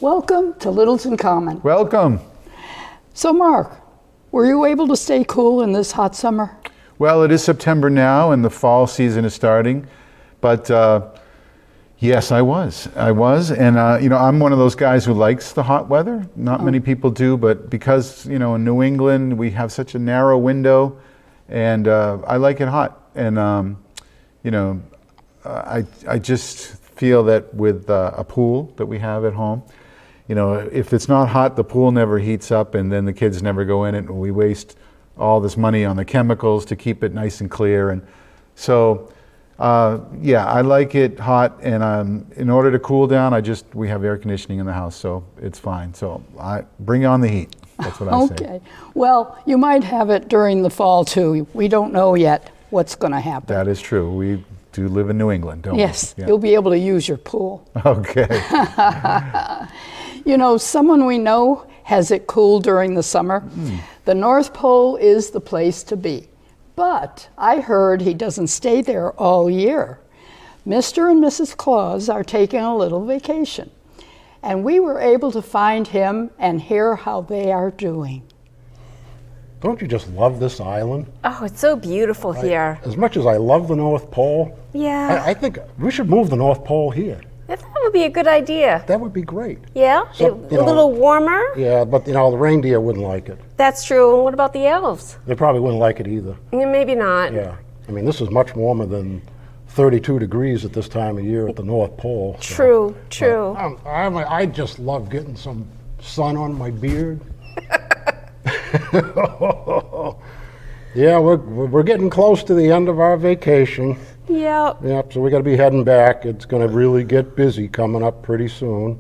Welcome to Littleton Common. Welcome. So Mark, were you able to stay cool in this hot summer? Well, it is September now and the fall season is starting, but yes, I was. And I'm one of those guys who likes the hot weather. Not many people do, but because, in New England, we have such a narrow window, and I like it hot. And, I just feel that with a pool that we have at home, if it's not hot, the pool never heats up, and then the kids never go in it, and we waste all this money on the chemicals to keep it nice and clear. And so, I like it hot, and in order to cool down, we have air conditioning in the house, so it's fine. So bring on the heat. That's what I say. Okay. Well, you might have it during the fall too. We don't know yet what's going to happen. That is true. We do live in New England, don't we? Yes, Yeah. you'll be able to use your pool. Okay. Someone we know has it cool during the summer. The North Pole is the place to be. But I heard he doesn't stay there all year. Mr. and Mrs. Claus are taking a little vacation, and we were able to find him and hear how they are doing. Don't you just love this island? Oh, it's so beautiful here. As much as I love the North Pole, Yeah. I think we should move the North Pole here. That would be a good idea. That would be great. Yeah? So, A little warmer? Yeah, but the reindeer wouldn't like it. That's true. And what about the elves? They probably wouldn't like it either. Yeah, maybe not. Yeah. I mean, this is much warmer than 32 degrees at this time of year at the North Pole. So. True. I just love getting some sun on my beard. Yeah, we're getting close to the end of our vacation. Yeah. Yep, so we got to be heading back. It's going to really get busy coming up pretty soon.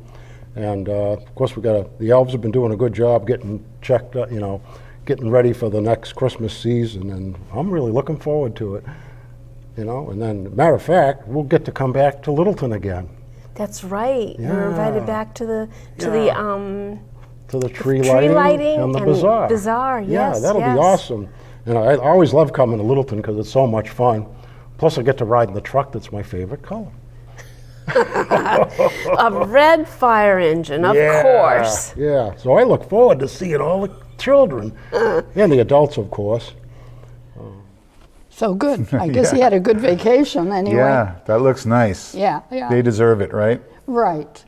And of course, the elves have been doing a good job getting checked, getting ready for the next Christmas season, and I'm really looking forward to it. And then, matter of fact, we'll get to come back to Littleton again. That's right. Yeah. We're invited back to the Tree lighting and the bazaar. Bazaar, yes. Yeah, that'll be awesome. I always love coming to Littleton because it's so much fun. Plus, I get to ride in the truck that's my favorite color. A red fire engine, of course. Yeah, so I look forward to seeing all the children and the adults, of course. So good. I guess he had a good vacation anyway. Yeah, that looks nice. Yeah. They deserve it, right? Right.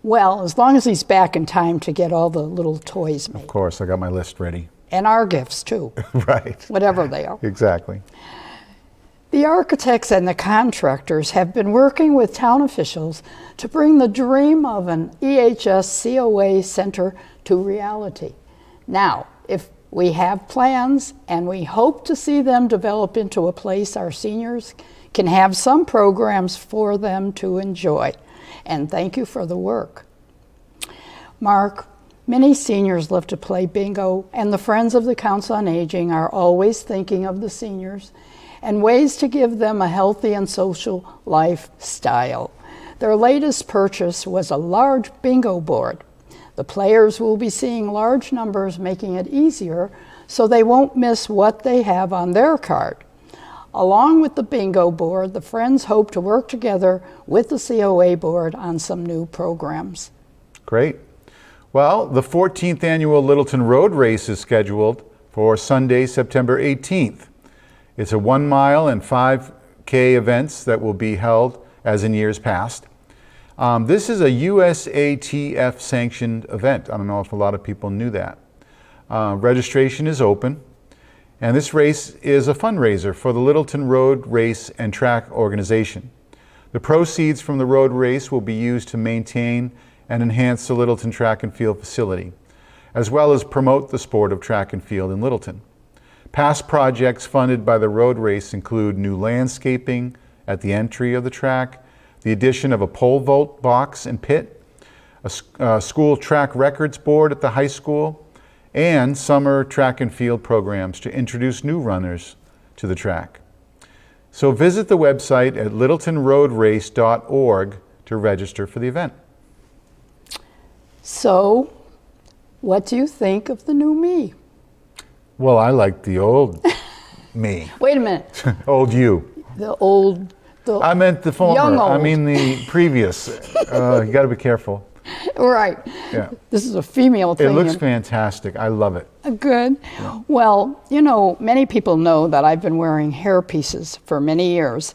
Well, as long as he's back in time to get all the little toys made. Of course, I got my list ready. And our gifts too. Right. Whatever they are. Exactly. The architects and the contractors have been working with town officials to bring the dream of an EHS COA center to reality. Now, if we have plans, and we hope to see them develop into a place our seniors can have some programs for them to enjoy. And thank you for the work. Mark, many seniors love to play bingo, and the Friends of the Council on Aging are always thinking of the seniors and ways to give them a healthy and social lifestyle. Their latest purchase was a large bingo board. The players will be seeing large numbers, making it easier so they won't miss what they have on their card. Along with the bingo board, the Friends hope to work together with the COA board on some new programs. Great. Well, the 14th annual Littleton Road Race is scheduled for Sunday, September 18th. It's a 1 mile and 5K events that will be held as in years past. This is a USATF sanctioned event. I don't know if a lot of people knew that. Registration is open, and this race is a fundraiser for the Littleton Road Race and Track Organization. The proceeds from the road race will be used to maintain and enhance the Littleton Track and Field facility, as well as promote the sport of track and field in Littleton. Past projects funded by the road race include new landscaping at the entry of the track, the addition of a pole vault box and pit, a school track records board at the high school, and summer track and field programs to introduce new runners to the track. So visit the website at littletonroadrace.org to register for the event. So, what do you think of the new me? Well, I like the old me. Wait a minute. Old you. The I meant the former. Young old. I mean the previous. You got to be careful. Right. Yeah. This is a female thing. It looks fantastic. I love it. Good. Well, you know, many people know that I've been wearing hair pieces for many years.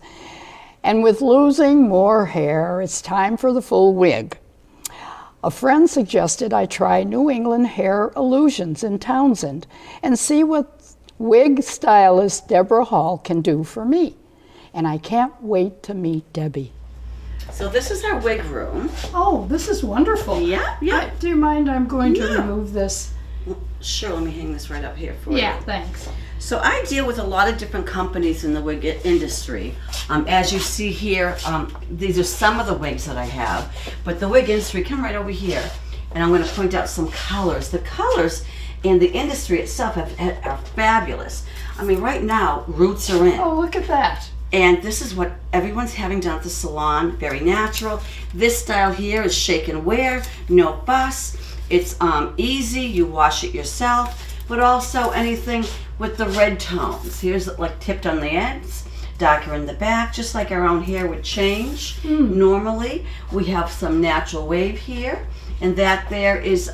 And with losing more hair, it's time for the full wig. A friend suggested I try New England Hair Illusions in Townsend and see what wig stylist Deborah Hall can do for me. And I can't wait to meet Debbie. So this is our wig room. Oh, this is wonderful. Yeah, yeah. Do you mind? I'm going to Yeah. remove this. Sure, let me hang this right up here for you. Yeah, thanks. So I deal with a lot of different companies in the wig industry. As you see here, these are some of the wigs that I have. But the wig industry, come right over here. And I'm going to point out some colors. The colors in the industry itself are fabulous. I mean, right now, roots are in. Oh, look at that. And this is what everyone's having done at the salon, very natural. This style here is shake and wear, no fuss. It's easy, you wash it yourself, but also anything with the red tones. Here's like tipped on the ends, darker in the back, just like our own hair would change. Normally, we have some natural wave here, and that there is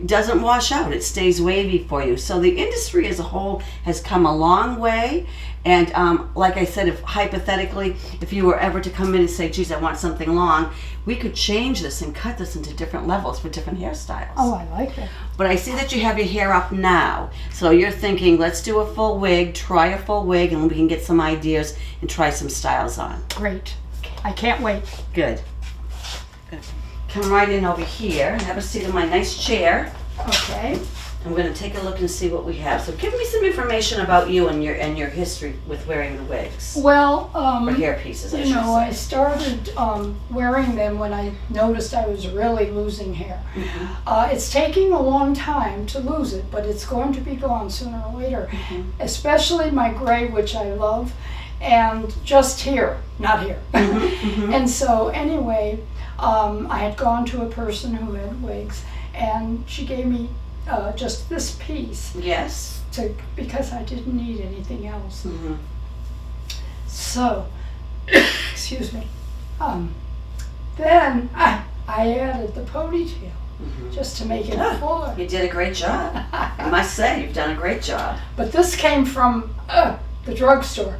doesn't wash out, it stays wavy for you. So the industry as a whole has come a long way. And like I said, if hypothetically, if you were ever to come in and say, geez, I want something long, we could change this and cut this into different levels for different hairstyles. Oh, I like it. But I see that you have your hair up now. So you're thinking, let's do a full wig, try a full wig, and we can get some ideas and try some styles on. Great. I can't wait. Good. Come right in over here and have a seat in my nice chair. Okay. I'm going to take a look and see what we have. So give me some information about you and your history with wearing the wigs. Well, Or hair pieces, I you should know, say. I started wearing them when I noticed I was really losing hair. It's taking a long time to lose it, but it's going to be gone sooner or later. Especially my gray, which I love, and just here, not here. And so anyway, I had gone to a person who had wigs, and she gave me just this piece Yes. because I didn't need anything else. So, excuse me. Then I added the ponytail just to make it fuller. You did a great job. I must say, you've done a great job. But this came from the drugstore,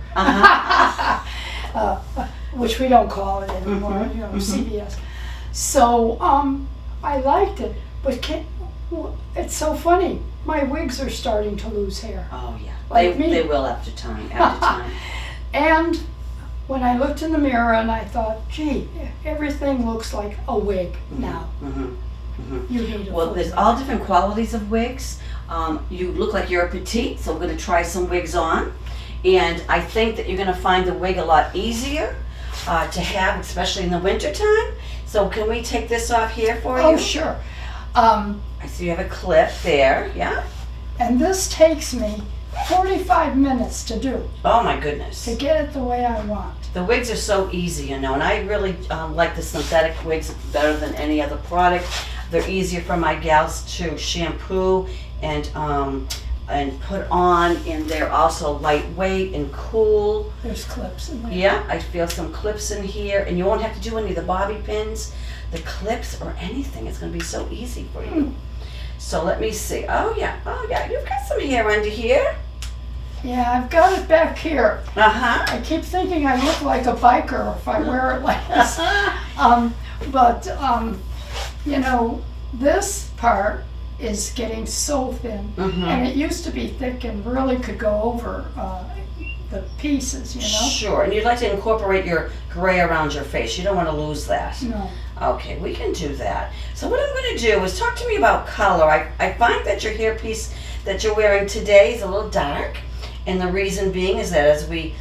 which we don't call it anymore, you know, CVS. So I liked it, but it's so funny. My wigs are starting to lose hair. Oh yeah, Like me. they will after time. After time. And when I looked in the mirror and I thought, gee, everything looks like a wig now. You need a Well, full there's wig. all different qualities of wigs. You look like you're a petite, so we're going to try some wigs on. And I think that you're going to find the wig a lot easier to have, especially in the winter time. So can we take this off here for you? Oh, sure. I see you have a clip there, yeah? And this takes me 45 minutes to do, Oh my goodness. to get it the way I want. The wigs are so easy, you know, and I really like the synthetic wigs better than any other product. They're easier for my gals to shampoo and put on, and they're also lightweight and cool. There's clips in there. Yeah, I feel some clips in here, and you won't have to do any of the bobby pins, the clips, or anything. It's going to be so easy for you. So let me see. Oh yeah, you've got some hair under here. Yeah, I've got it back here. Uh-huh. I keep thinking I look like a biker if I wear it like this. You know, this part is getting so thin, and it used to be thick and really could go over the pieces, you know? Sure, and you'd like to incorporate your gray around your face. You don't want to lose that. No. Okay, we can do that. So what I'm going to do is talk to me about color. I find that your hairpiece that you're wearing today is a little dark, and the reason being is that as we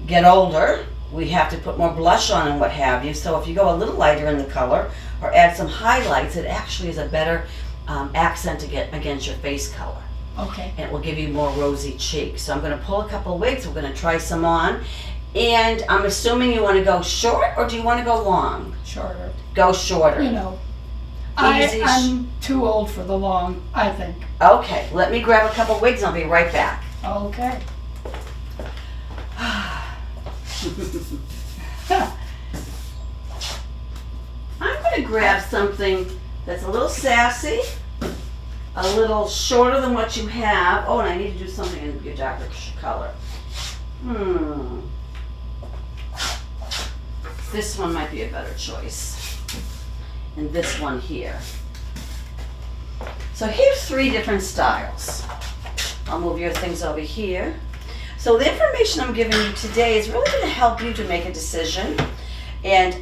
get older, we have to put more blush on and what have you. So if you go a little lighter in the color or add some highlights, it actually is a better accent against your face color. Okay. And it will give you more rosy cheeks. So I'm going to pull a couple wigs. We're going to try some on. And I'm assuming you want to go short, or do you want to go long? Shorter. Go shorter. You know, Easy. I'm too old for the long, I think. Okay, let me grab a couple wigs. I'll be right back. Okay. I'm going to grab something that's a little sassy, a little shorter than what you have. Oh, and I need to do something in your darker color. This one might be a better choice. And this one here. So here's 3 different styles. I'll move your things over here. So the information I'm giving you today is really going to help you to make a decision. And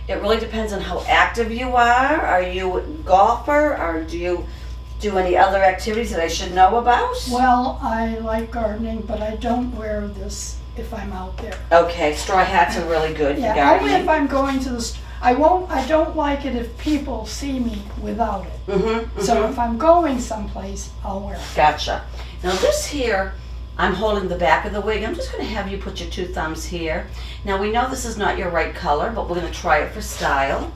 it really depends on how active you are. Are you a golfer, or do you do any other activities that I should know about? Well, I like gardening, but I don't wear this if I'm out there. Okay, straw hats are really good for Yeah, gardening. only if I'm going to the, I don't like it if people see me without it. So if I'm going someplace, I'll wear it. Gotcha. Now this here, I'm holding the back of the wig. I'm just going to have you put your 2 thumbs here. Now we know this is not your right color, but we're going to try it for style.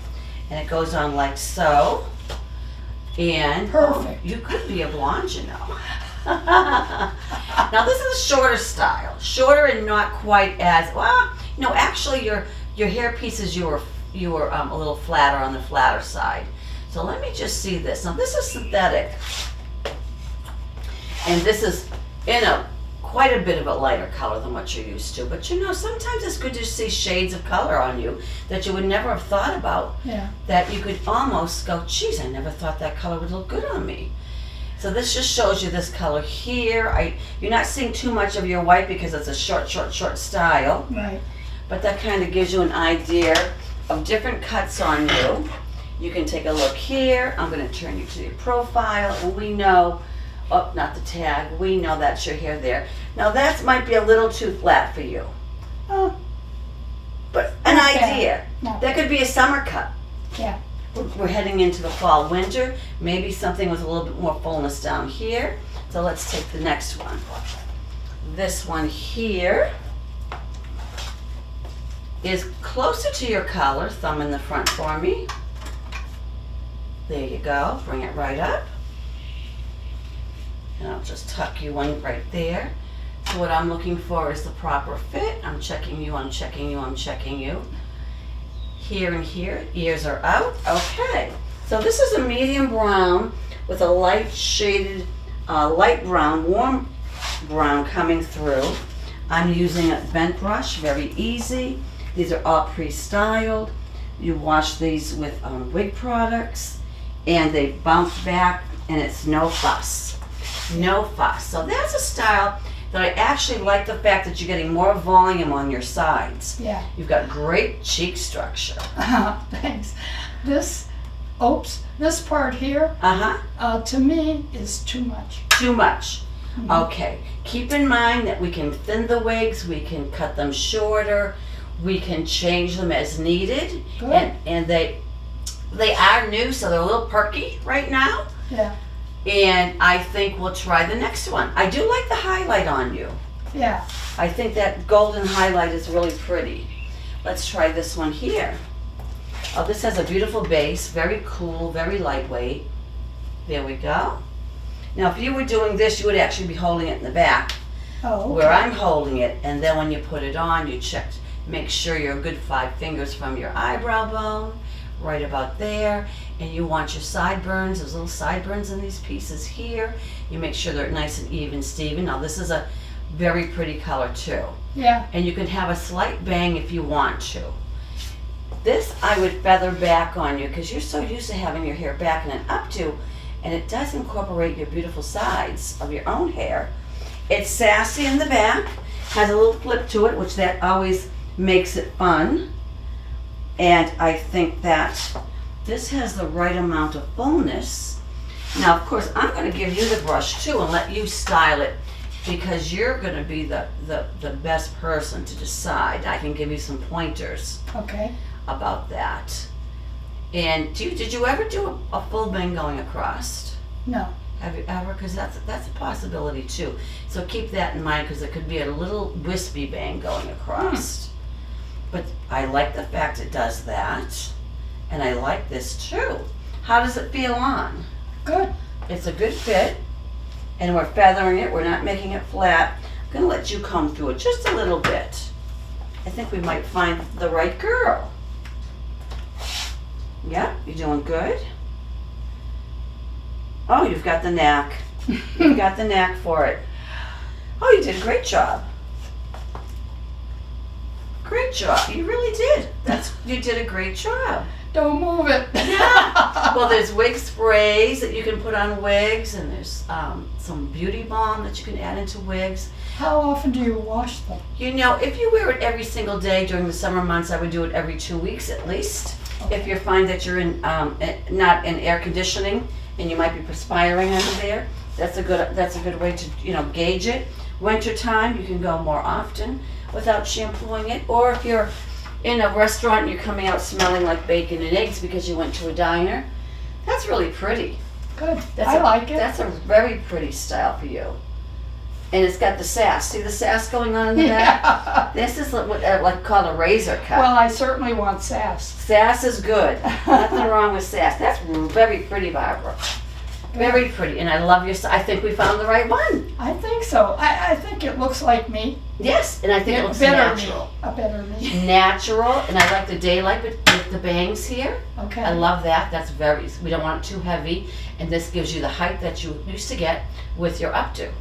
And it goes on like so. And Perfect. You could be a blonde, you know. Now this is a shorter style. Shorter and not quite as, well, you know, actually your hair pieces, you were a little flatter on the flatter side. So let me just see this. Now this is synthetic. And this is in quite a bit of a lighter color than what you're used to. But you know, sometimes it's good to see shades of color on you that you would never have thought about. Yeah. That you could almost go, geez, I never thought that color would look good on me. So this just shows you this color here. You're not seeing too much of your white because it's a short style. Right. But that kind of gives you an idea of different cuts on you. You can take a look here. I'm going to turn you to your profile, and we know, oh, not the tag, we know that's your hair there. Now that might be a little too flat for you. Oh, But an Not bad. idea. No. That could be a summer cut. yeah. We're heading into the fall, winter. Maybe something with a little bit more fullness down here. So let's take the next one. This one here is closer to your color. Thumb in the front for me. There you go. Bring it right up. And I'll just tuck you in right there. So what I'm looking for is the proper fit. I'm checking you, I'm checking you, I'm checking you. Here and here, ears are out. Okay, so this is a medium brown with a light shaded, light brown, warm brown coming through. I'm using a bent brush, very easy. These are all pre-styled. You wash these with wig products and they bounce back, and it's no fuss. No fuss. So that's a style that I actually like, the fact that you're getting more volume on your sides. Yeah. You've got great cheek structure. Thanks. This part here, to me, is too much. Too much. Okay. Keep in mind that we can thin the wigs, we can cut them shorter, we can change them as needed. Good. And they are new, so they're a little perky right now. Yeah. And I think we'll try the next one. I do like the highlight on you. Yeah. I think that golden highlight is really pretty. Let's try this one here. Oh, this has a beautiful base, very cool, very lightweight. There we go. Now, if you were doing this, you would actually be holding it in the back, Oh, okay. where I'm holding it, and then when you put it on, you check, make sure you're a good 5 fingers from your eyebrow bone, right about there, and you want your sideburns, those little sideburns in these pieces here. You make sure they're nice and even, Steven. Now, this is a very pretty color too. Yeah. And you can have a slight bang if you want to. This I would feather back on you because you're so used to having your hair back and an updo, and it does incorporate your beautiful sides of your own hair. It's sassy in the back, has a little flip to it, which that always makes it fun. And I think that this has the right amount of fullness. Now, of course, I'm going to give you the brush too and let you style it, because you're going to be the best person to decide. I can give you some pointers Okay. about that. And did you ever do a full bang going across? No. Have you ever? Because that's a possibility too. So keep that in mind, because it could be a little wispy bang going across. But I like the fact it does that, and I like this too. How does it feel on? Good. It's a good fit, and we're feathering it. We're not making it flat. I'm going to let you comb through it just a little bit. I think we might find the right girl. Yep, you're doing good. Oh, you've got the knack. You've got the knack for it. Oh, you did a great job. Great job. You really did. You did a great job. Don't move it. Yeah. Well, there's wig sprays that you can put on wigs, and there's some beauty balm that you can add into wigs. How often do you wash them? You know, if you wear it every single day during the summer months, I would do it every 2 weeks at least. If you find that you're in not in air conditioning and you might be perspiring under there, that's a good way to gauge it. Winter time, you can go more often without shampooing it. Or if you're in a restaurant and you're coming out smelling like bacon and eggs because you went to a diner, that's really pretty. Good. I like it. That's a very pretty style for you. And it's got the sass. See the sass going on in the back? This is like called a razor cut. Well, I certainly want sass. Sass is good. Nothing wrong with sass. That's very pretty, Barbara. Very pretty. And I love your I think we found the right one. I think so. I think it looks like me. Yes, and I think it looks better natural. Me. A better me. Natural, and I like the daylight with the bangs here. Okay. I love that. That's we don't want it too heavy. And this gives you the height that you used to get with your updo.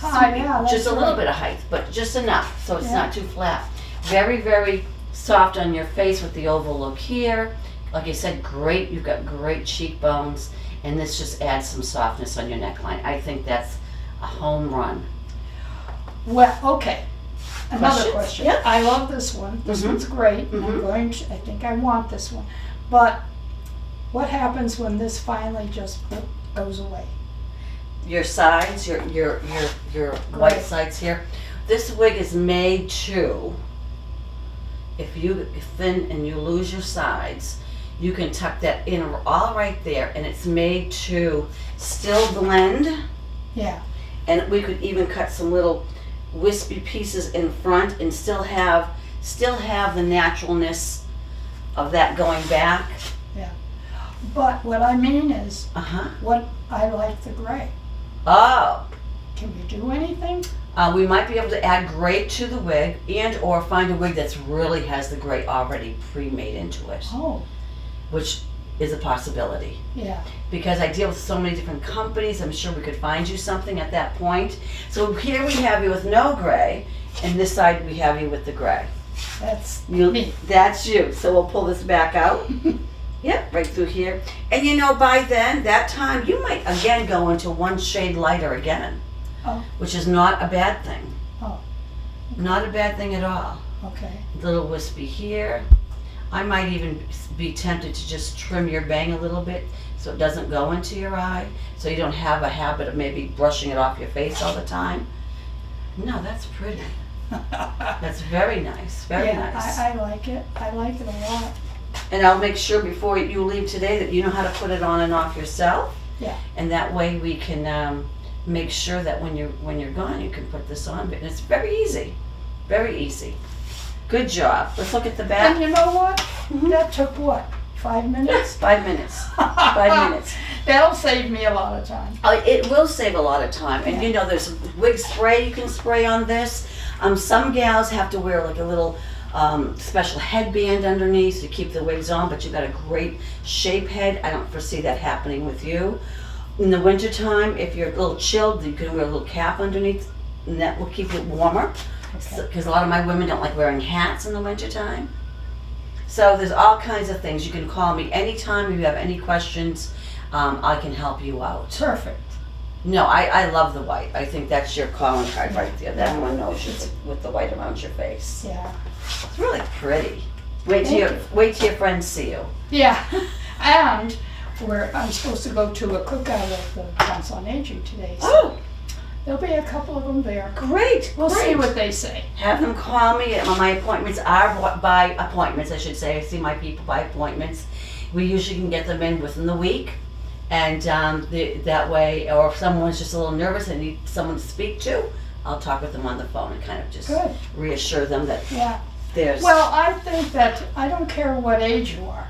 Yeah, that's just a little right. bit of height, but just enough so it's not too flat. Very, very soft on your face with the oval look here. Like I said, great. You've got great cheekbones, and this just adds some softness on your neckline. I think that's a home run. Well, okay. Another Questions? question. Yeah. I love this one. This one's great. I think I want this one. But what happens when this finally just goes away? Your sides, your white Right. sides here. This wig is made to, if you thin and you lose your sides, you can tuck that in all right there, and it's made to still blend. Yeah. And we could even cut some little wispy pieces in front and still have the naturalness of that going back. Yeah. But what I mean is, Uh-huh. what I like the gray. Oh. Can we do anything? We might be able to add gray to the wig and or find a wig that's really has the gray already pre-made into it, Oh, which is a possibility. yeah. Because I deal with so many different companies, I'm sure we could find you something at that point. So here we have you with no gray, and this side we have you with the gray. That's me. That's you. So we'll pull this back out. Yep, right through here. And by then, that time, you might again go into one shade lighter again, Oh. which is not a bad thing. Oh. Not a bad thing at all. Okay. Little wispy here. I might even be tempted to just trim your bang a little bit so it doesn't go into your eye, so you don't have a habit of maybe brushing it off your face all the time. No, that's pretty. That's very nice, very nice. I like it. I like it a lot. And I'll make sure before you leave today that you know how to put it on and off yourself. Yeah. And that way we can make sure that when you're gone, you can put this on. And it's very easy, very easy. Good job. Let's look at the And back. you know what? That took what? 5 minutes? 5 minutes. 5 minutes. That'll save me a lot of time. It will save a lot of time. And there's wig spray you can spray on this. Some gals have to wear like a little special headband underneath to keep the wigs on, but you've got a great shape head. I don't foresee that happening with you. In the wintertime, if you're a little chilled, you can wear a little cap underneath, and that will keep it warmer. Because a lot of my women don't like wearing hats in the wintertime. So there's all kinds of things. You can call me anytime if you have any questions. I can help you out. Perfect. No, I love the white. I think that's your calling card right there. That everyone knows you with the white around your face. Yeah. It's really pretty. Wait till your friends see you. Yeah. And I'm supposed to go to a cookout at the Council on Aging today. So Oh, there'll be a couple of them there. great. We'll see great. what they say. Have them call me. My appointments are by appointments, I should say. I see my people by appointments. We usually can get them in within the week. And that way, or if someone's just a little nervous and need someone to speak to, I'll talk with them on the phone and kind of just Good. reassure them that Yeah. there's... Well, I think that I don't care what age you are.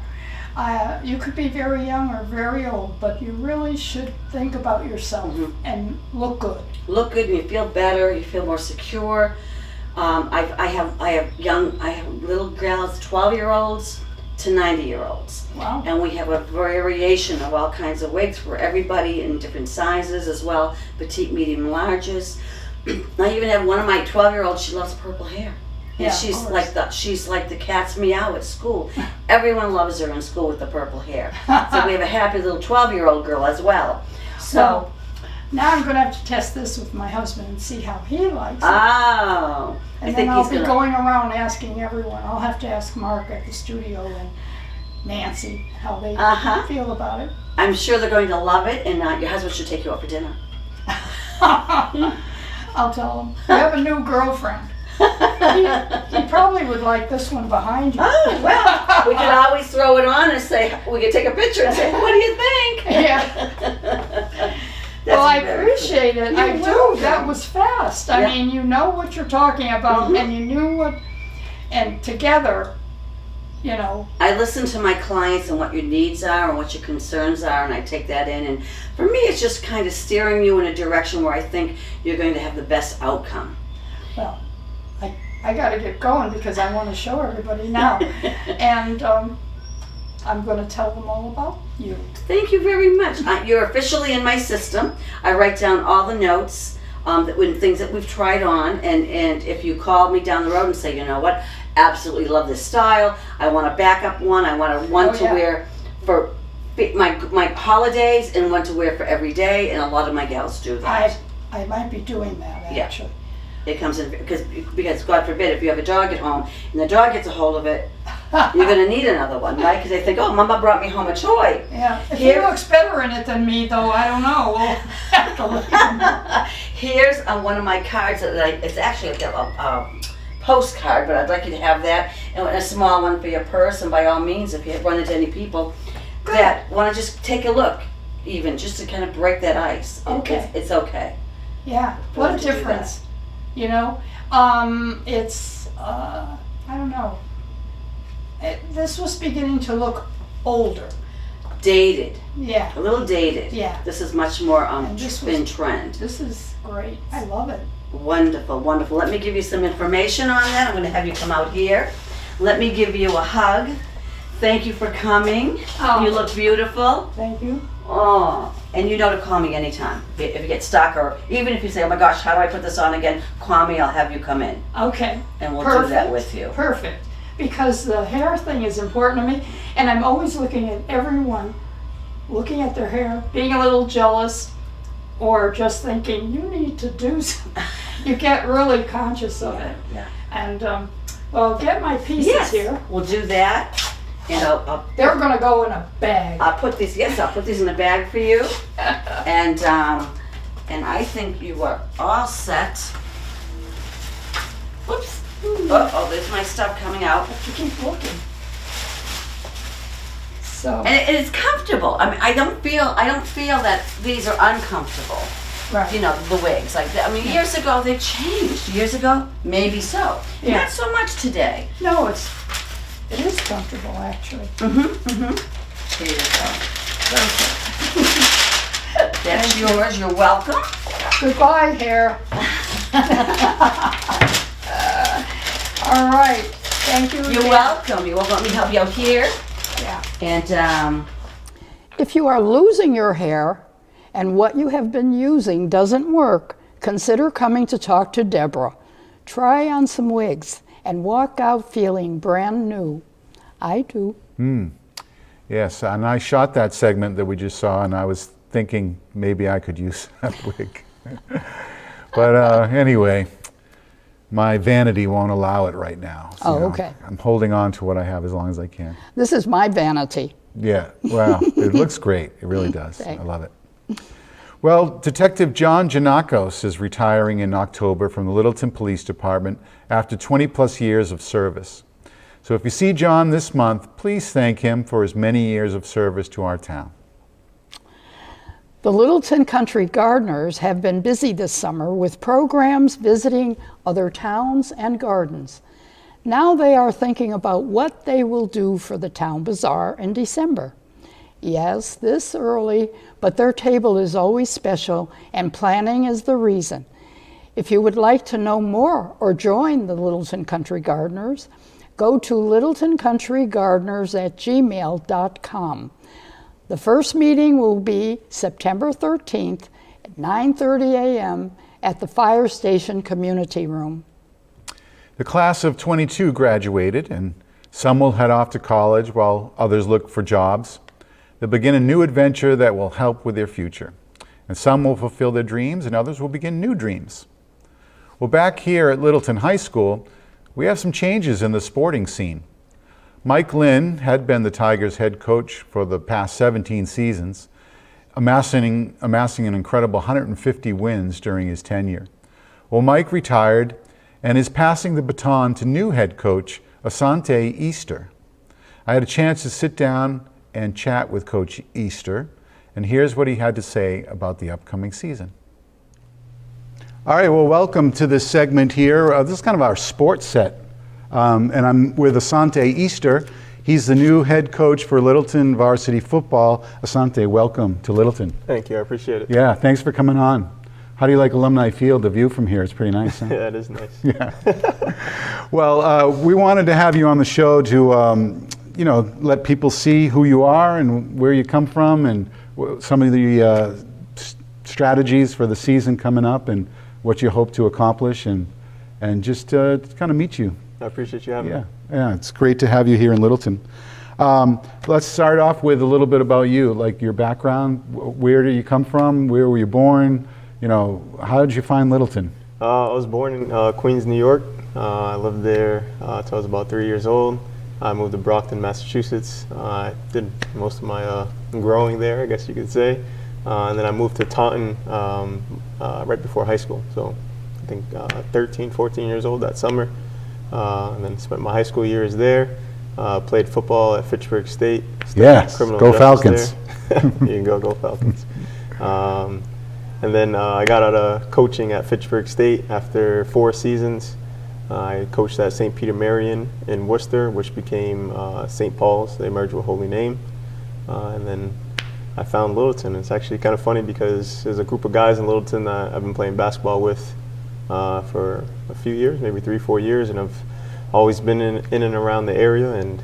You could be very young or very old, but you really should think about yourself and look good. Look good and you feel better, you feel more secure. I have little gals, 12-year-olds, to 90-year-olds. Wow. And we have a variation of all kinds of wigs for everybody in different sizes as well, petite, medium, larges. I even have one of my 12-year-olds, she loves purple hair. And Yeah, she's of like the cat's meow at school. Everyone loves her in school with the purple hair. So we have a happy little 12-year-old girl as well. So Well, now I'm going to have to test this with my husband and see how he likes it. I And think then I'll he's be gonna. going around asking everyone. I'll have to ask Mark at the studio and Nancy how they Uh-huh. feel about it. I'm sure they're going to love it, and your husband should take you out for dinner. I'll tell him. You have a new girlfriend. He probably would like this one behind you. Oh, well, we could always throw it on and say, we could take a picture and say, what do you think? Yeah. That's Well, I very appreciate it. I You're do. welcome. That was fast. I Yeah. mean, you know what you're talking about, Mhm. and you knew what, and together, you know. I listen to my clients and what your needs are and what your concerns are, and I take that in. And for me, it's just kind of steering you in a direction where I think you're going to have the best outcome. Well, I got to get going because I want to show everybody now, and I'm going to tell them all about you. Thank you very much. You're officially in my system. I write down all the notes, things that we've tried on, and if you call me down the road and say, you know what, absolutely love this style, I want a backup one, I want a one Oh, to yeah. wear for my holidays and one to wear for every day, and a lot of my gals do that. I might be doing that Yeah. actually. It comes in because God forbid if you have a dog at home and the dog gets a hold of it, you're going to need another one, right? Because they think, oh, Mama brought me home a toy. Yeah. If Here- he looks better in it than me, though, I don't know. We'll have to let him know. Here's one of my cards it's actually a postcard, but I'd like you to have that and a small one for your purse. And by all means, if you run into any people that want to just take a look, even just to kind of break that ice, Okay. it's okay. Yeah. What a to do difference. You know, it's I don't know. This was beginning to look older. Dated, Yeah. a little dated. Yeah. This is much more And this was- in trend. This is great. I love it. Wonderful, wonderful. Let me give you some information on that. I'm going to have you come out here. Let me give you a hug. Thank you for coming. Oh. You look beautiful. Thank you. Oh, and you know to call me anytime. If you get stuck, or even if you say, oh my gosh, how do I put this on again? Call me, I'll have you come in. Okay. And we'll Perfect. do that with you. Perfect. Because the hair thing is important to me, and I'm always looking at everyone, looking at their hair, being a little jealous, or just thinking, you need to do something. You get really conscious of it. Yeah. And, well, get my pieces Yes, here. we'll do that. And They're going to go in a bag. I'll put these in a bag for you. And I think you are all set. Whoops. Uh-oh, there's my stuff coming out. You keep looking. So, And it's comfortable. I mean, I don't feel that these are uncomfortable. right. You know, the wigs. Years ago they changed. Years ago, maybe so. Yeah. Not so much today. No, it is comfortable, actually. Here you go. Perfect. That's yours. You're welcome. Goodbye, hair. All right. Thank you. You're again. welcome. You want me to help you out here? Yeah. And If you are losing your hair and what you have been using doesn't work, consider coming to talk to Deborah. Try on some wigs and walk out feeling brand new. I do. Yes, and I shot that segment that we just saw, and I was thinking maybe I could use that wig. But anyway, my vanity won't allow it right now. So, Oh, okay. I'm holding on to what I have as long as I can. This is my vanity. Yeah, wow, it looks great. It really does. Thanks. I love it. Well, Detective John Janakos is retiring in October from the Littleton Police Department after 20 plus years of service. So if you see John this month, please thank him for his many years of service to our town. The Littleton Country Gardeners have been busy this summer with programs visiting other towns and gardens. Now they are thinking about what they will do for the town bazaar in December. Yes, this early, but their table is always special and planning is the reason. If you would like to know more or join the Littleton Country Gardeners, go to littletoncountrygardners@gmail.com. The first meeting will be September 13th at 9:30 a.m. at the Fire Station Community Room. The class of 22 graduated, and some will head off to college while others look for jobs. They'll begin a new adventure that will help with their future. And some will fulfill their dreams, and others will begin new dreams. Well, back here at Littleton High School, we have some changes in the sporting scene. Mike Lynn had been the Tigers head coach for the past 17 seasons, amassing an incredible 150 wins during his tenure. Well, Mike retired and is passing the baton to new head coach Asante Easter. I had a chance to sit down and chat with Coach Easter, and here's what he had to say about the upcoming season. All right, well, welcome to this segment here. This is kind of our sports set. And I'm with Asante Easter. He's the new head coach for Littleton varsity football. Asante, welcome to Littleton. Thank you, I appreciate it. Yeah, thanks for coming on. How do you like Alumni Field? The view from here is pretty nice, huh? Yeah, it is nice. Yeah. Well, we wanted to have you on the show to, let people see who you are and where you come from and some of the strategies for the season coming up and what you hope to accomplish and just kind of meet you. I appreciate you having me. Yeah, it's great to have you here in Littleton. Let's start off with a little bit about you, like your background. Where do you come from? Where were you born? How did you find Littleton? I was born in Queens, New York. I lived there until I was about 3 years old. I moved to Brockton, Massachusetts. I did most of my growing there, I guess you could say. And then I moved to Taunton right before high school. So I think 13, 14 years old that summer. And then spent my high school years there. Played football at Fitchburg State. Yes, go Falcons. You can go Falcons. And then I got out of coaching at Fitchburg State after 4 seasons. I coached at St. Peter Marian in Worcester, which became St. Paul's. They merged with Holy Name. And then I found Littleton. It's actually kind of funny because there's a group of guys in Littleton that I've been playing basketball with for a few years, maybe 3-4 years, and I've always been in and around the area, and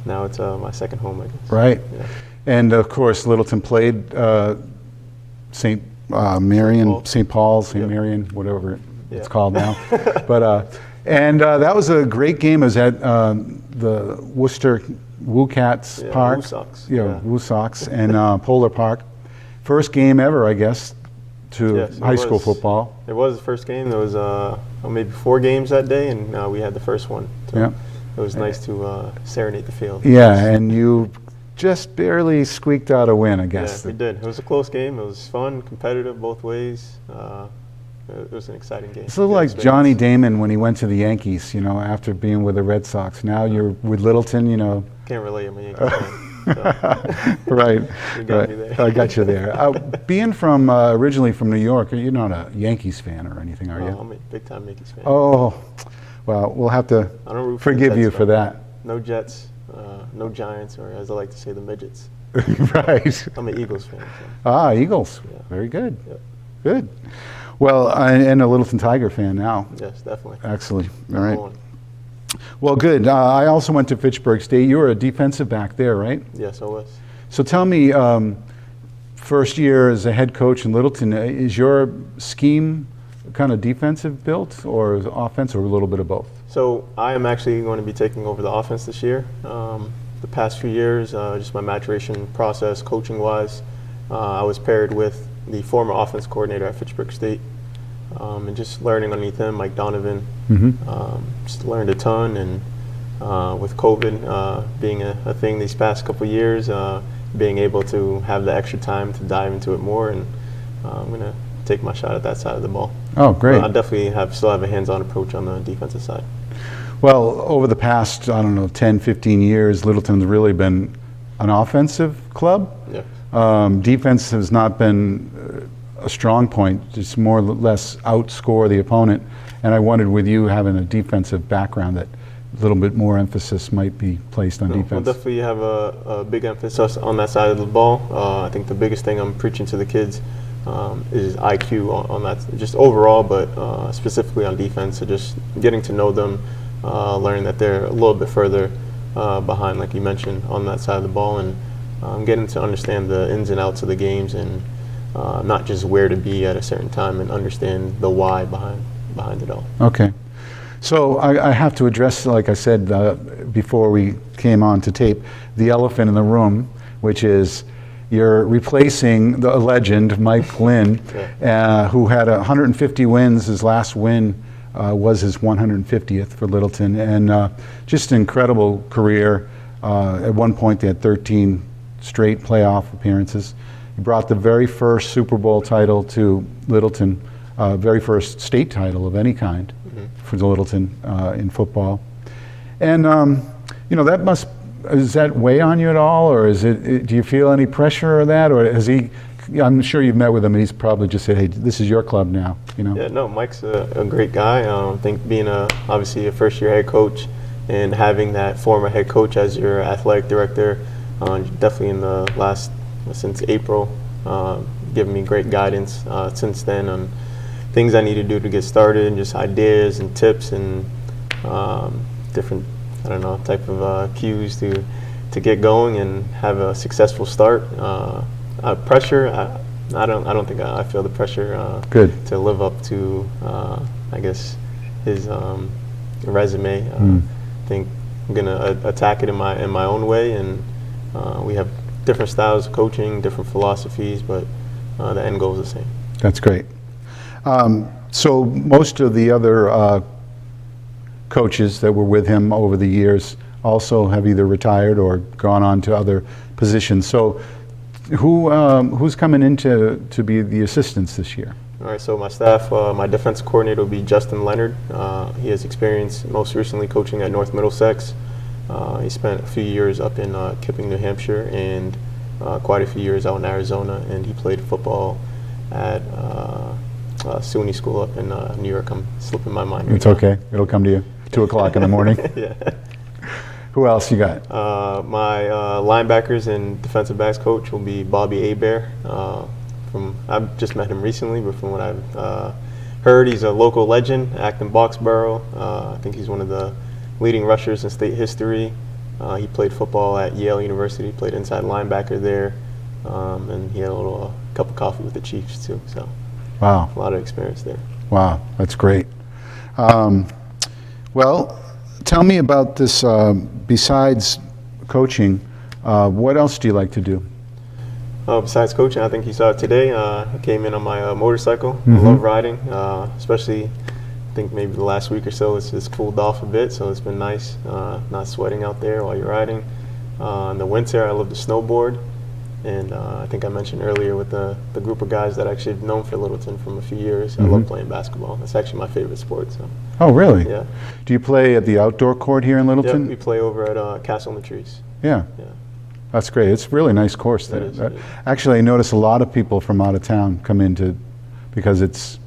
now it's my second home, I guess. Right. Yeah. And of course, Littleton played St. Marian, St. Paul's, St. Marian, whatever it's called now. But that was a great game. It was at the Worcester Woocats Park. Woosocks. Woosocks and Polar Park. First game ever, I guess, to high school football. It was the first game. There was maybe 4 games that day, and we had the first one. So it was nice to serenade the field. Yeah, and you just barely squeaked out a win, I guess. Yeah, we did. It was a close game. It was fun, competitive both ways. It was an exciting game. It's a little like Johnny Damon when he went to the Yankees, after being with the Red Sox. Now you're with Littleton, Can't relate, I'm a Yankee fan. So. Right. You got me there. I got you there. Being from originally from New York, you're not a Yankees fan or anything, are you? I'm a big-time Yankees fan. Oh, well, we'll have to forgive you for that. No Jets, no Giants, or as I like to say, the midgets. Right. I'm an Eagles fan. So. Eagles. Yeah. Very good. Yep. Good. Well, and a Littleton Tiger fan now. Yes, definitely. Excellent. All right. Well, good. I also went to Fitchburg State. You were a defensive back there, right? Yes, I was. So tell me, first year as a head coach in Littleton, is your scheme kind of defensive built or is offense or a little bit of both? So I am actually going to be taking over the offense this year. The past few years, just my maturation process, coaching-wise, I was paired with the former offense coordinator at Fitchburg State. And just learning underneath him, Mike Donovan, just learned a ton. And with COVID being a thing these past couple of years, being able to have the extra time to dive into it more, and I'm going to take my shot at that side of the ball. Oh, great. I definitely still have a hands-on approach on the defensive side. Well, over the past, 10, 15 years, Littleton's really been an offensive club. Yeah. Defense has not been a strong point, just more or less outscore the opponent. And I wondered, with you having a defensive background, that a little bit more emphasis might be placed on defense. We'll definitely have a big emphasis on that side of the ball. I think the biggest thing I'm preaching to the kids is IQ on that, just overall, but specifically on defense. So just getting to know them, learning that they're a little bit further behind, like you mentioned, on that side of the ball, and getting to understand the ins and outs of the games, and not just where to be at a certain time, and understand the why behind it all. Okay. So I have to address, like I said before we came on to tape, the elephant in the room, which is you're replacing the legend, Mike Glynn, who had 150 wins. His last win was his 150th for Littleton, and just an incredible career. At one point, they had 13 straight playoff appearances. He brought the very first Super Bowl title to Littleton, very first state title of any kind for Littleton in football. And does that weigh on you at all, or do you feel any pressure or that, or has he? I'm sure you've met with him, and he's probably just said, "Hey, this is your club now." Yeah, no, Mike's a great guy. I think being obviously a first-year head coach and having that former head coach as your athletic director, definitely in the since April, giving me great guidance since then on things I need to do to get started, and just ideas and tips and different, type of cues to get going and have a successful start. Pressure, I don't think I feel the pressure to live up to, I guess, his resume. I think I'm gonna attack it in my own way, and we have different styles of coaching, different philosophies, but the end goal is the same. That's great. So most of the other coaches that were with him over the years also have either retired or gone on to other positions. So who's coming in to be the assistants this year? All right, so my staff, my defensive coordinator will be Justin Leonard. He has experience most recently coaching at North Middlesex. He spent a few years up in Kipping, New Hampshire, and quite a few years out in Arizona, and he played football at SUNY School up in New York. I'm slipping my mind right It's now. okay. It'll come to you. 2 o'clock in the morning. Yeah. Who else you got? My linebackers and defensive backs coach will be Bobby Hebert. I've just met him recently, but from what I've heard, he's a local legend, Acton Boxborough. I think he's one of the leading rushers in state history. He played football at Yale University, played inside linebacker there, and he had a cup of coffee with the Chiefs too. So, wow, a lot of experience there. Wow, that's great. Well, tell me about this. Besides coaching, what else do you like to do? Besides coaching, I think you saw it today. I came in on my motorcycle. I love riding, especially I think maybe the last week or so it's cooled off a bit, so it's been nice not sweating out there while you're riding. In the winter, I love to snowboard, and I think I mentioned earlier with the group of guys that actually have known for Littleton from a few years, I love playing basketball. That's actually my favorite sport. So. Oh, really? Yeah. Do you play at the outdoor court here in Littleton? Yeah, we play over at Castle in the Trees. Yeah. Yeah. That's great. It's a really nice course there. Actually, I notice a lot of people from out of town come into because it's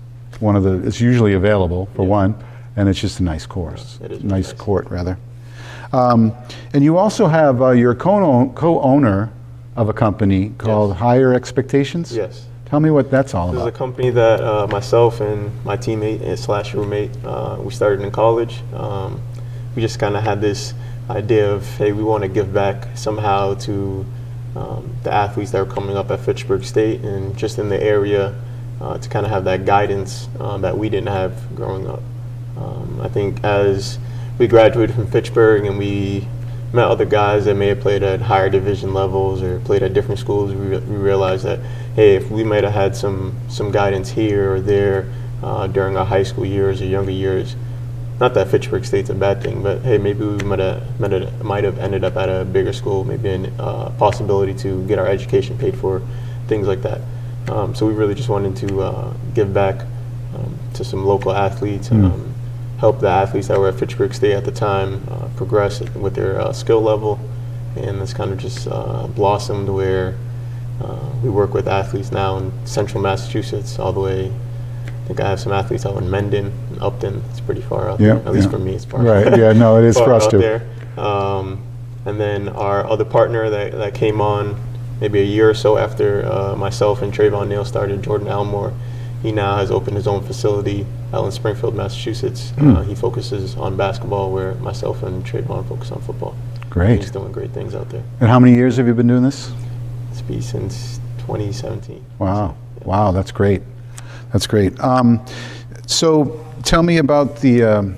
it's usually available for one, and it's just a nice course. Yeah, it is nice court, rather. And you also have you're a co-owner of a company called Higher Expectations. Yes. Tell me what that's all This about. is a company that myself and my teammate / roommate we started in college. We just kind of had this idea of, hey, we want to give back somehow to the athletes that are coming up at Fitchburg State and just in the area to kind of have that guidance that we didn't have growing up. I think as we graduated from Fitchburg and we met other guys that may have played at higher division levels or played at different schools, we realized that, hey, if we might have had some guidance here or there during our high school years or younger years, not that Fitchburg State's a bad thing, but hey, maybe we might have ended up at a bigger school, maybe a possibility to get our education paid for, things like that. So we really just wanted to give back to some local athletes, help the athletes that were at Fitchburg State at the time progress with their skill level, and it's kind of just blossomed where we work with athletes now in central Massachusetts all the way. I think I have some athletes out in Mendon and Upton. It's pretty far out there. At least for me, it's far. Right. Yeah. No, it is for us too. There. And then our other partner that came on maybe a year or so after myself and Trayvon Neal started, Jordan Elmore. he now has opened his own facility out in Springfield, Massachusetts. He focuses on basketball, where myself and Trayvon focus on football. Great. He's doing great things out there. And how many years have you been doing this? It's been since 2017. Wow. Wow, that's great. That's great. So tell me about the,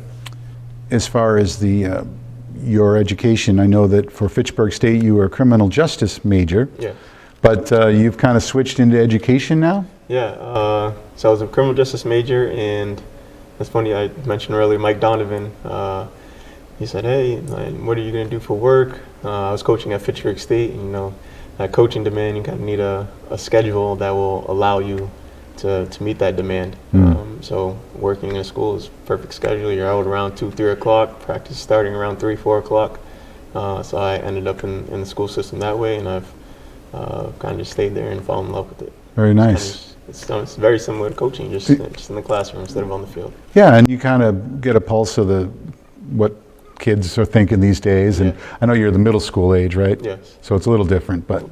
as far as the, your education. I know that for Fitchburg State you were a criminal justice major. Yeah. But you've kind of switched into education now? Yeah, so I was a criminal justice major, and it's funny, I mentioned earlier Mike Donovan. He said, hey, what are you going to do for work? I was coaching at Fitchburg State, and, you know, that coaching demand, you kind of need a schedule that will allow you to meet that demand. So working in a school is perfect schedule. You're out around 2, 3 o'clock, practice starting around 3, 4 o'clock. So I ended up in the school system that way, and I've kind of stayed there and fallen in love with it. Very nice. It's very similar to coaching, just in the classroom instead of on the field. Yeah, and you kind of get a pulse of what kids are thinking these days. And I know you're the middle school age, right? Yes. So it's a little different, but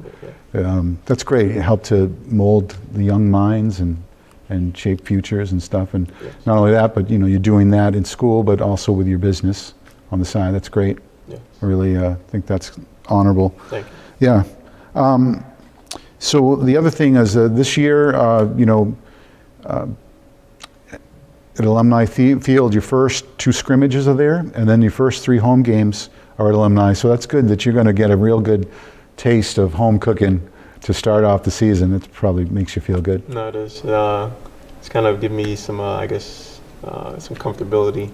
Yeah. that's great. It helped to mold the young minds and shape futures and stuff. And not only that, but you know, you're doing that in school, but also with your business on the side. That's great. Yes. I really think that's honorable. Thank you. Yeah. So the other thing is this year, you know, at Alumni Field, your first 2 scrimmages are there, and then your first 3 home games are at Alumni. So that's good that you're going to get a real good taste of home cooking to start off the season. It probably makes you feel good. No, it is. It's kind of given me some, I guess, some comfortability,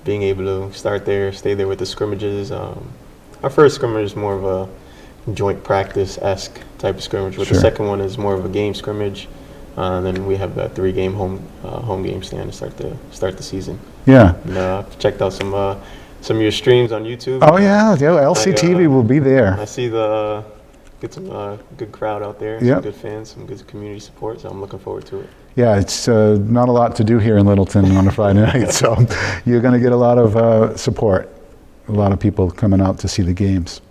being able to start there, stay there with the scrimmages. Our first scrimmage is more of a joint practice-esque type of scrimmage, but the second one is more of a game scrimmage. And then we have a 3-game home game stand to start the season. Yeah. And, I've checked out some of your streams on YouTube. Oh yeah, LCTV will be there. I see get some good crowd out there, some good fans, some good community support. So I'm looking forward to it. Yeah, it's not a lot to do here in Littleton on a Friday night, so you're going to get a lot of support. A lot of people coming out to see the games.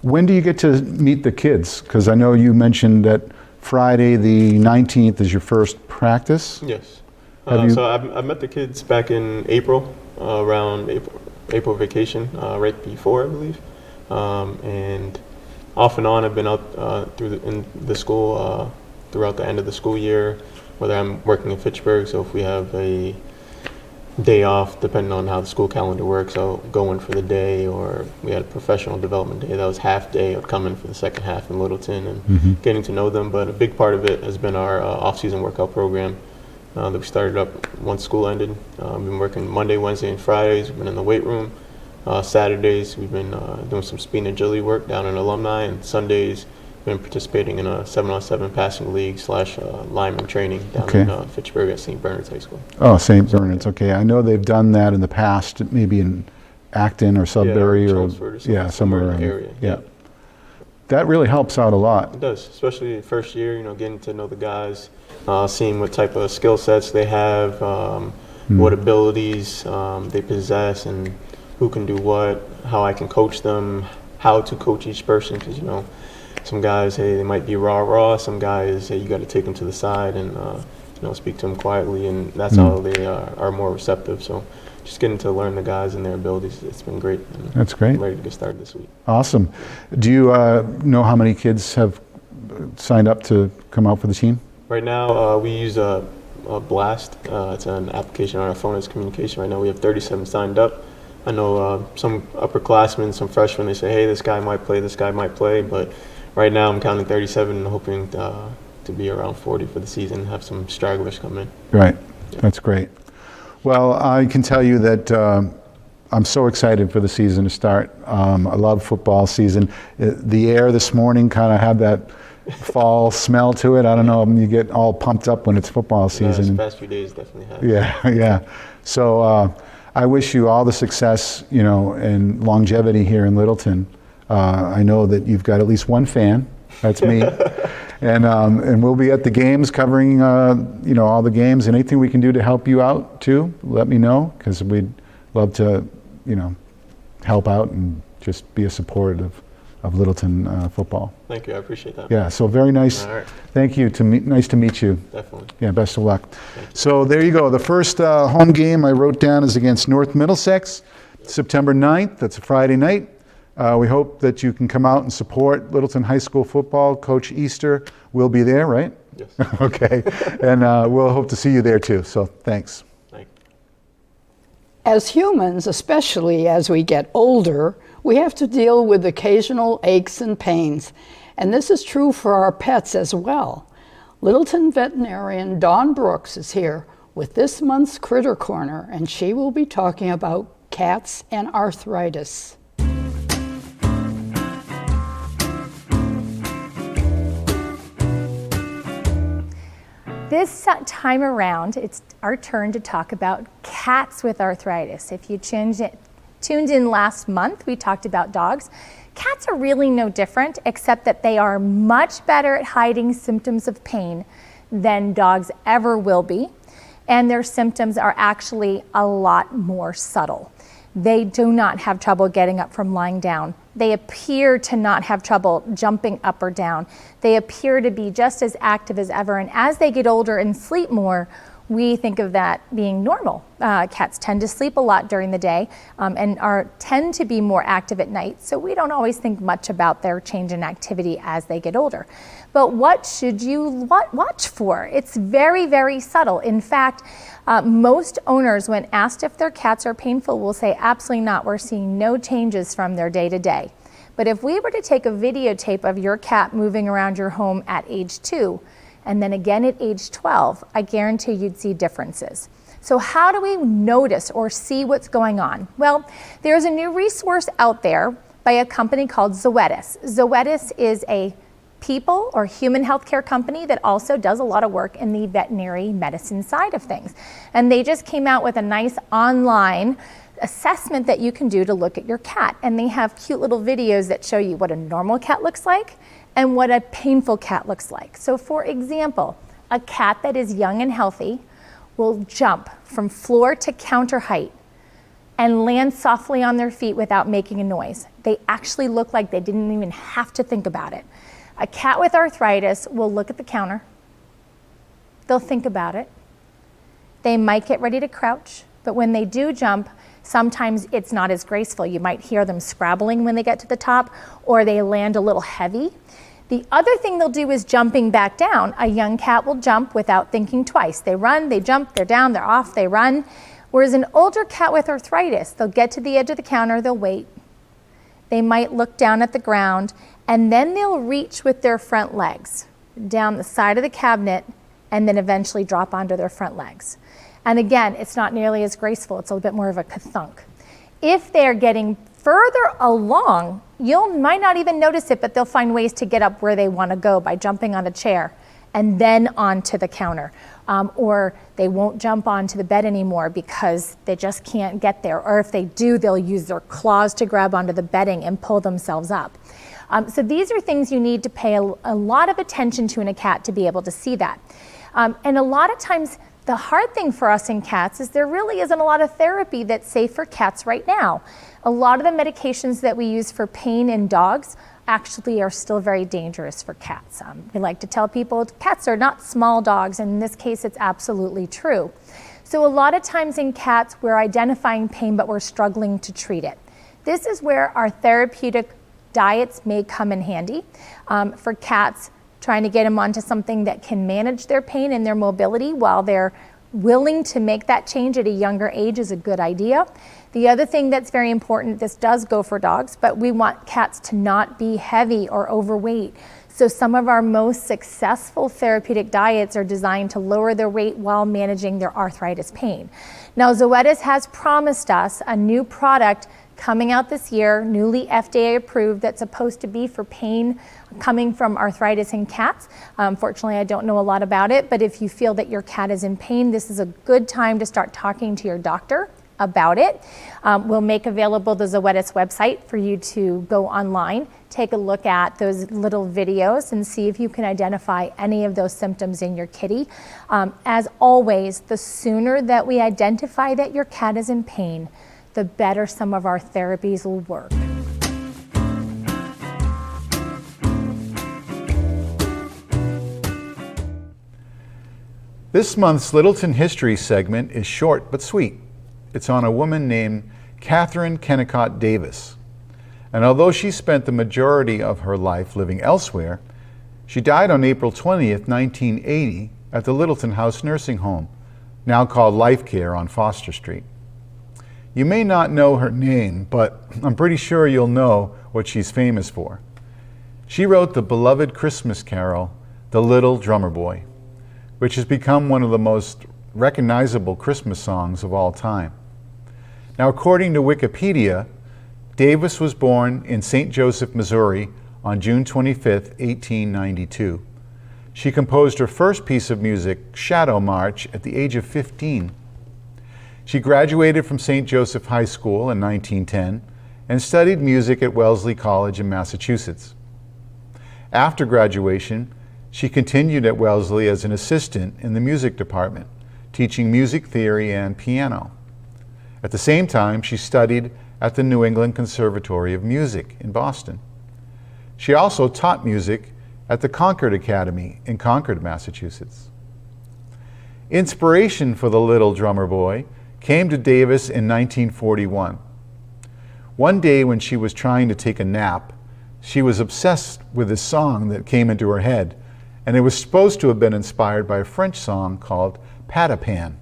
When do you get to meet the kids? Because I know you mentioned that Friday the 19th is your first practice. Yes. So I met the kids back in April, around April vacation, right before, I believe. And off and on, I've been out in the school throughout the end of the school year, whether I'm working in Fitchburg. So if we have a day off, depending on how the school calendar works, I'll go in for the day, or we had a professional development day that was half day. I'd come in for the second half in Littleton and getting to know them. But a big part of it has been our off-season workout program that we started up once school ended. We've been working Monday, Wednesday, and Fridays. We've been in the weight room. Saturdays, we've been doing some speed and agility work down in Alumni, and Sundays, been participating in a 7-on-7 passing league / lineman training down in Fitchburg at St. Bernard's High School. Oh, St. Bernard's. Okay, I know they've done that in the past, maybe in Acton or Sudbury or somewhere in around the area. Yeah, that really helps out a lot. It does, especially the first year. You know, getting to know the guys, seeing what type of skill sets they have, what abilities they possess, and who can do what. How I can coach them, how to coach each person, because you know. Some guys, hey, they might be raw. Some guys, hey, you got to take them to the side and speak to them quietly, and that's how they are more receptive. So, just getting to learn the guys and their abilities, it's been great. That's great. I'm ready to get started this week. Awesome. Do you know how many kids have signed up to come out for the team? Right now, we use a Blast. It's an application on our phone as communication. Right now, we have 37 signed up. I know some upperclassmen, some freshmen. They say, hey, this guy might play, but right now, I'm counting 37 and hoping to be around 40 for the season and have some stragglers come in. Right. Yeah. That's great. Well, I can tell you that I'm so excited for the season to start. I love football season. The air this morning kind of had that fall smell to it. I don't know, you get all pumped up when it's football season. The past few days definitely have. Yeah. So I wish you all the success, and longevity here in Littleton. I know that you've got at least one fan. That's me. And we'll be at the games covering, all the games. And anything we can do to help you out too, let me know, because we'd love to, help out and just be a support of Littleton football. Thank you. I appreciate that. Yeah. So very nice. All right. Thank you. Nice to meet you. Definitely. Yeah, best of luck. So there you go. The first home game I wrote down is against North Middlesex, September 9th. That's a Friday night. We hope that you can come out and support Littleton High School football. Coach Easter will be there, right? Yes. Okay. And we'll hope to see you there too. So thanks. Thank you. As humans, especially as we get older, we have to deal with occasional aches and pains. And this is true for our pets as well. Littleton veterinarian Dawn Brooks is here with this month's Critter Corner, and she will be talking about cats and arthritis. This time around, it's our turn to talk about cats with arthritis. If you tuned in last month, we talked about dogs. Cats are really no different, except that they are much better at hiding symptoms of pain than dogs ever will be, and their symptoms are actually a lot more subtle. They do not have trouble getting up from lying down. They appear to not have trouble jumping up or down. They appear to be just as active as ever, and as they get older and sleep more, we think of that being normal. Cats tend to sleep a lot during the day and tend to be more active at night, so we don't always think much about their change in activity as they get older. But what should you watch for? It's very, very subtle. In fact, most owners, when asked if their cats are painful, will say absolutely not. We're seeing no changes from their day to day. But if we were to take a videotape of your cat moving around your home at age 2, and then again at age 12, I guarantee you'd see differences. So how do we notice or see what's going on? Well, there's a new resource out there by a company called Zoetis. Zoetis is a people or human healthcare company that also does a lot of work in the veterinary medicine side of things. And they just came out with a nice online assessment that you can do to look at your cat. And they have cute little videos that show you what a normal cat looks like and what a painful cat looks like. So for example, a cat that is young and healthy will jump from floor to counter height and land softly on their feet without making a noise. They actually look like they didn't even have to think about it. A cat with arthritis will look at the counter. They'll think about it. They might get ready to crouch, but when they do jump, sometimes it's not as graceful. You might hear them scrabbling when they get to the top, or they land a little heavy. The other thing they'll do is jumping back down. A young cat will jump without thinking twice. They run, they jump, they're down, they're off, they run. Whereas an older cat with arthritis, they'll get to the edge of the counter, they'll wait. They might look down at the ground, and then they'll reach with their front legs down the side of the cabinet and then eventually drop onto their front legs. And again, it's not nearly as graceful. It's a little bit more of a ka-thunk. If they're getting further along, you might not even notice it, but they'll find ways to get up where they want to go by jumping on a chair and then onto the counter. Or they won't jump onto the bed anymore because they just can't get there. Or if they do, they'll use their claws to grab onto the bedding and pull themselves up. So these are things you need to pay a lot of attention to in a cat to be able to see that. And a lot of times, the hard thing for us in cats is there really isn't a lot of therapy that's safe for cats right now. A lot of the medications that we use for pain in dogs actually are still very dangerous for cats. We like to tell people cats are not small dogs, and in this case it's absolutely true. So a lot of times in cats we're identifying pain but we're struggling to treat it. This is where our therapeutic diets may come in handy. For cats, trying to get them onto something that can manage their pain and their mobility while they're willing to make that change at a younger age is a good idea. The other thing that's very important, this does go for dogs, but we want cats to not be heavy or overweight. So some of our most successful therapeutic diets are designed to lower their weight while managing their arthritis pain. Now, Zoetis has promised us a new product coming out this year, newly FDA approved, that's supposed to be for pain coming from arthritis in cats. Unfortunately, I don't know a lot about it, but if you feel that your cat is in pain, this is a good time to start talking to your doctor about it. We'll make available the Zoetis website for you to go online, take a look at those little videos and see if you can identify any of those symptoms in your kitty. As always, the sooner that we identify that your cat is in pain, the better some of our therapies will work. This month's Littleton History segment is short but sweet. It's on a woman named Katherine Kennicott Davis. And although she spent the majority of her life living elsewhere, she died on April 20th, 1980 at the Littleton House Nursing Home, now called Life Care on Foster Street. You may not know her name, but I'm pretty sure you'll know what she's famous for. She wrote the beloved Christmas carol, The Little Drummer Boy, which has become one of the most recognizable Christmas songs of all time. Now, according to Wikipedia, Davis was born in St. Joseph, Missouri on June 25, 1892. She composed her first piece of music, Shadow March, at the age of 15. She graduated from St. Joseph High School in 1910 and studied music at Wellesley College in Massachusetts. After graduation, she continued at Wellesley as an assistant in the music department, teaching music theory and piano. At the same time, she studied at the New England Conservatory of Music in Boston. She also taught music at the Concord Academy in Concord, Massachusetts. Inspiration for The Little Drummer Boy came to Davis in 1941. One day when she was trying to take a nap, she was obsessed with this song that came into her head, and it was supposed to have been inspired by a French song called Patapan.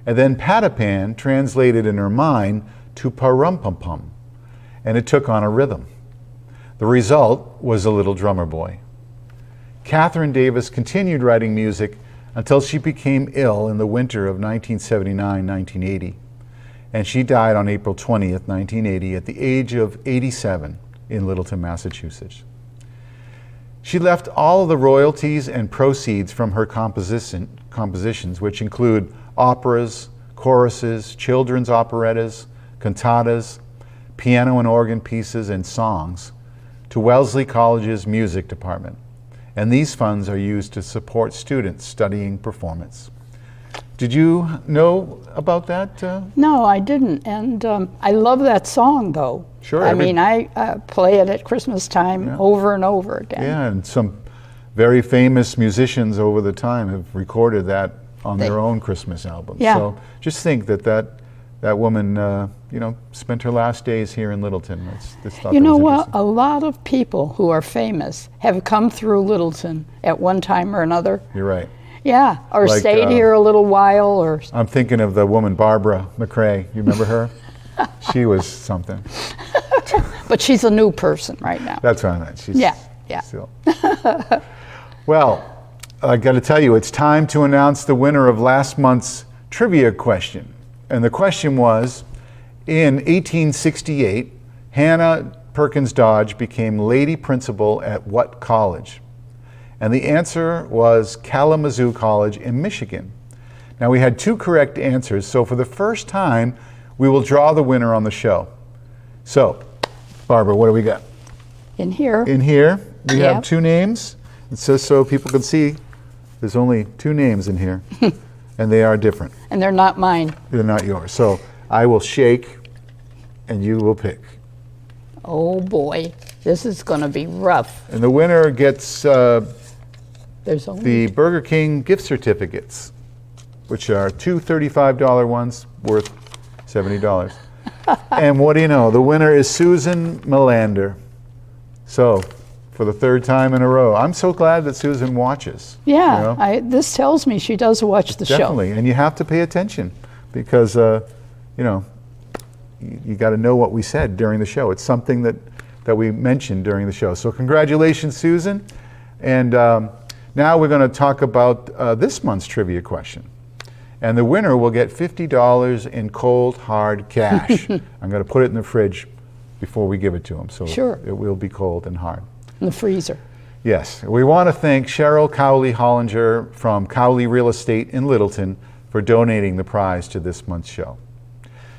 And then Patapan translated in her mind to Parum-Pum-Pum, and it took on a rhythm. The result was The Little Drummer Boy. Katherine Davis continued writing music until she became ill in the winter of 1979-1980, and she died on April 20th, 1980 at the age of 87 in Littleton, Massachusetts. She left all of the royalties and proceeds from her compositions, which include operas, choruses, children's operettas, cantatas, piano and organ pieces, and songs, to Wellesley College's music department. And these funds are used to support students studying performance. Did you know about that? No, I didn't. And I love that song, though. Sure. I mean, I play it at Christmas time over and over again. Yeah, and some very famous musicians over the time have recorded that on their own Christmas albums. Yeah. So just think that woman, spent her last days here in Littleton. You know what? A lot of people who are famous have come through Littleton at one time or another. You're right. Yeah, or Like, stayed here a little while, or... I'm thinking of the woman Barbara McRae. You remember her? She was something. But she's a new person right now. That's what I meant. She's Yeah. still. Well, I got to tell you, it's time to announce the winner of last month's trivia question. And the question was, in 1868, Hannah Perkins Dodge became lady principal at what college? And the answer was Kalamazoo College in Michigan. Now, we had two correct answers, so for the first time, we will draw the winner on the show. So, Barbara, what do we got? In here. In here, we Yep. have two names. It says so people can see there's only two names in here, and they are different. And they're not mine. They're not yours. So I will shake, and you will pick. Oh boy, this is going to be rough. And the winner gets There's only... the Burger King gift certificates, which are two $35 ones worth $70. And what do you know? The winner is Susan Melander. So, for the third time in a row, I'm so glad that Susan watches. Yeah, you know? this tells me she does watch the show. Definitely, and you have to pay attention because, you got to know what we said during the show. It's something that we mentioned during the show. So congratulations, Susan. And now we're going to talk about this month's trivia question. And the winner will get $50 in cold, hard cash. I'm going to put it in the fridge before we give it to them. So Sure. It will be cold and hard. In the freezer. Yes, we want to thank Cheryl Cowley Hollinger from Cowley Real Estate in Littleton for donating the prize to this month's show.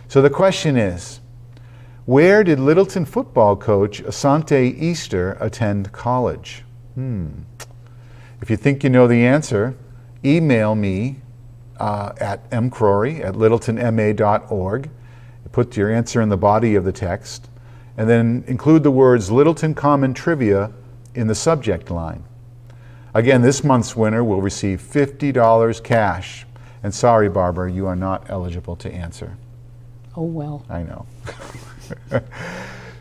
So the question is, where did Littleton football coach Asante Easter attend college? If you think you know the answer, email me at mcrory@littletonma.org. Put your answer in the body of the text, and then include the words Littleton Common Trivia in the subject line. Again, this month's winner will receive $50 cash. And sorry, Barbara, you are not eligible to answer. Oh, well. I know.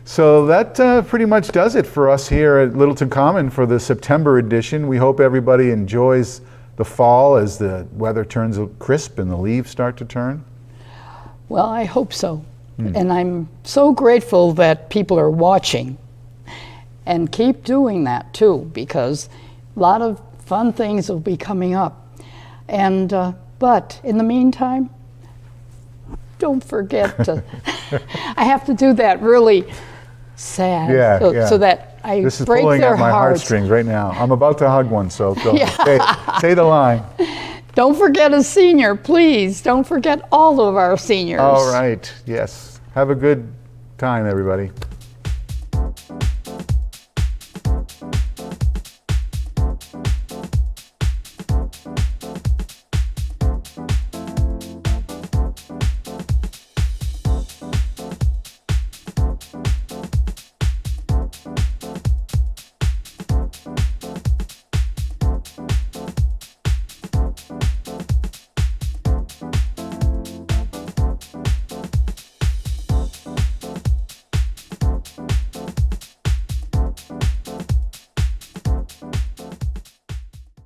So that pretty much does it for us here at Littleton Common for the September edition. We hope everybody enjoys the fall as the weather turns crisp and the leaves start to turn. Well, I hope so. And I'm so grateful that people are watching. And keep doing that too, because a lot of fun things will be coming up. And but in the meantime, don't forget to. I have to do that really sad, so that I This is break pulling their at my hearts. heartstrings right now. I'm about to hug one, so go say the line. Don't forget a senior, please. Don't forget all of our seniors. All right. Yes. Have a good time, everybody.